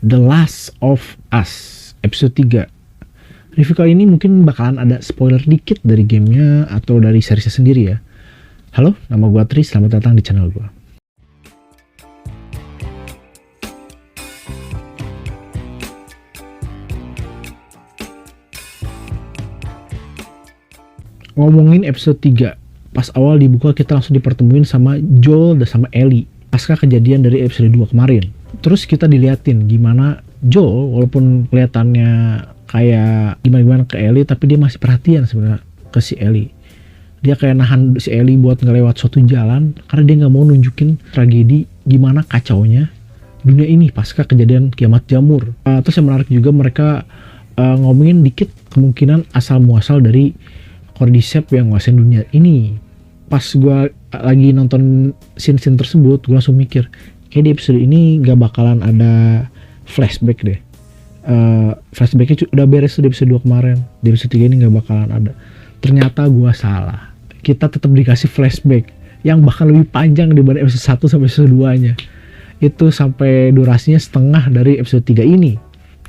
The Last of Us episode 3. Review kali ini mungkin bakalan ada spoiler dikit dari gamenya atau dari seriesnya sendiri ya. Halo, nama gue Tri, selamat datang di channel gue. Ngomongin episode 3, pas awal dibuka kita langsung dipertemuin sama Joel dan sama Ellie pasca kejadian dari episode 2 kemarin. Terus kita diliatin gimana Joel walaupun kelihatannya kayak gimana ke Ellie, tapi dia masih perhatian sebenarnya ke si Ellie. Dia kayak nahan si Ellie buat ngelewat suatu jalan karena dia nggak mau nunjukin tragedi gimana kacaunya dunia ini pasca kejadian kiamat jamur. Terus yang menarik juga mereka ngomongin dikit kemungkinan asal muasal dari Cordyceps yang nguasain dunia ini. Pas gue lagi nonton scene-scene tersebut, gue langsung mikir kayak di episode ini gak bakalan ada flashback deh. Flashbacknya udah beres di episode 2 kemarin. Di episode 3 ini gak bakalan ada. Ternyata gue salah. Kita tetap dikasih flashback yang bahkan lebih panjang dibanding episode 1 sampai episode 2 nya. Itu sampai durasinya setengah dari episode 3 ini.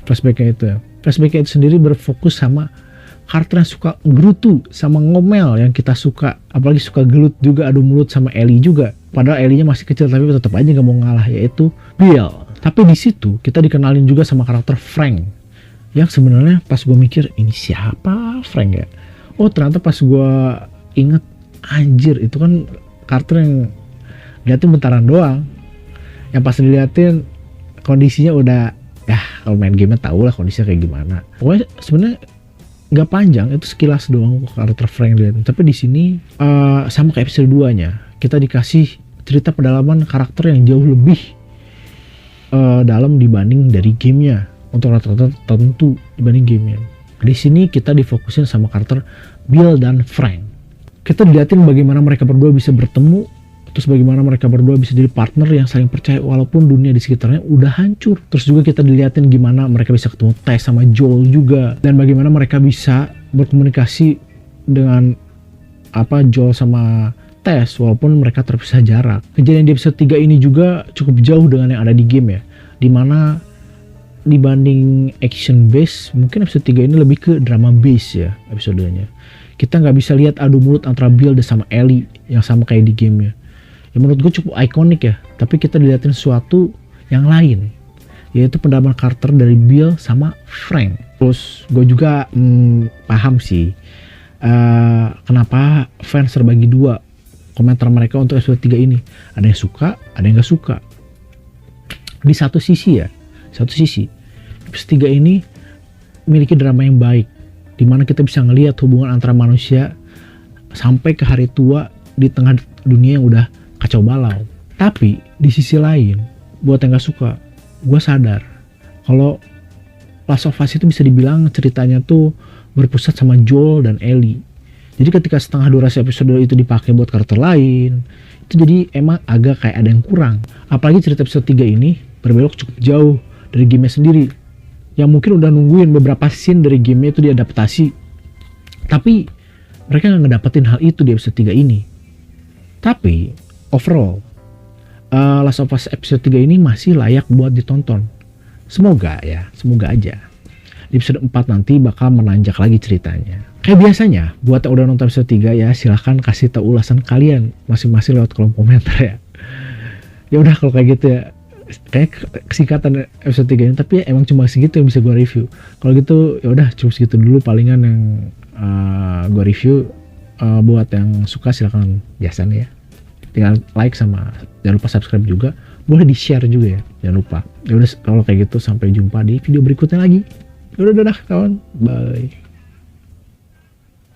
Flashbacknya itu ya. Flashbacknya itu sendiri berfokus sama karakter yang suka gerutu sama ngomel yang kita suka, apalagi suka gelut juga, adu mulut sama Ellie juga. Padahal Ellie-nya masih kecil tapi tetap aja gak mau ngalah, yaitu Bill. Tapi di situ kita dikenalin juga sama karakter Frank, yang sebenarnya pas gue mikir ini siapa Frank ya? Oh ternyata pas gue inget, anjir itu kan karakter yang liatin bentaran doang, yang pas diliatin kondisinya udah ya kalau main game tau lah kondisinya kayak gimana. Pokoknya sebenarnya nggak panjang, itu sekilas doang karakter Frank lihat. Tapi di sini sama kayak episode 2-nya, kita dikasih cerita pedalaman karakter yang jauh lebih dalam dibanding dari gamenya, untuk rata-rata tertentu dibanding gamenya. Di sini kita difokusin sama karakter Bill dan Frank. Kita dilihatin bagaimana mereka berdua bisa bertemu, terus bagaimana mereka berdua bisa jadi partner yang saling percaya walaupun dunia di sekitarnya udah hancur. Terus juga kita dilihatin gimana mereka bisa ketemu Tess sama Joel juga, dan bagaimana mereka bisa berkomunikasi dengan Joel sama Tess walaupun mereka terpisah jarak. Kejadian di episode 3 ini juga cukup jauh dengan yang ada di game ya, dimana dibanding action base mungkin episode 3 ini lebih ke drama base ya episodenya. Kita nggak bisa lihat adu mulut antara Bill dan sama Ellie yang sama kayak di game ya. Ya menurut gue cukup ikonik ya, tapi kita dilihatin sesuatu yang lain, yaitu pendalaman karakter dari Bill sama Frank. Terus gue juga paham sih kenapa fans terbagi dua komentar mereka untuk episode 3 ini. Ada yang suka, ada yang gak suka. Di satu sisi episode 3 ini memiliki drama yang baik, dimana kita bisa ngelihat hubungan antara manusia sampai ke hari tua di tengah dunia yang udah kacau balau. Tapi di sisi lain, buat yang gak suka, gue sadar kalau Last of Us itu bisa dibilang ceritanya tuh berpusat sama Joel dan Ellie. Jadi ketika setengah durasi episode itu dipakai buat karakter lain, itu jadi emang agak kayak ada yang kurang. Apalagi cerita episode 3 ini berbelok cukup jauh dari gamenya sendiri, yang mungkin udah nungguin beberapa scene dari gamenya itu diadaptasi, tapi mereka gak ngedapetin hal itu di episode 3 ini. Tapi overall, Last of Us episode 3 ini masih layak buat ditonton. Semoga aja di episode 4 nanti bakal menanjak lagi ceritanya. Kayak biasanya, buat yang udah nonton episode 3 ya silahkan kasih tahu ulasan kalian masing-masing lewat kolom komentar ya. Ya udah kalau kayak gitu ya, kayak kesingkatan episode 3 ini, tapi ya emang cuma segitu yang bisa gue review. Kalau gitu ya udah cuma segitu dulu palingan yang gue review. Buat yang suka silahkan jasan ya, tinggal like sama jangan lupa subscribe juga, boleh di share juga ya, jangan lupa. Ya udah kalau kayak gitu sampai jumpa di video berikutnya lagi. Udah kawan, bye.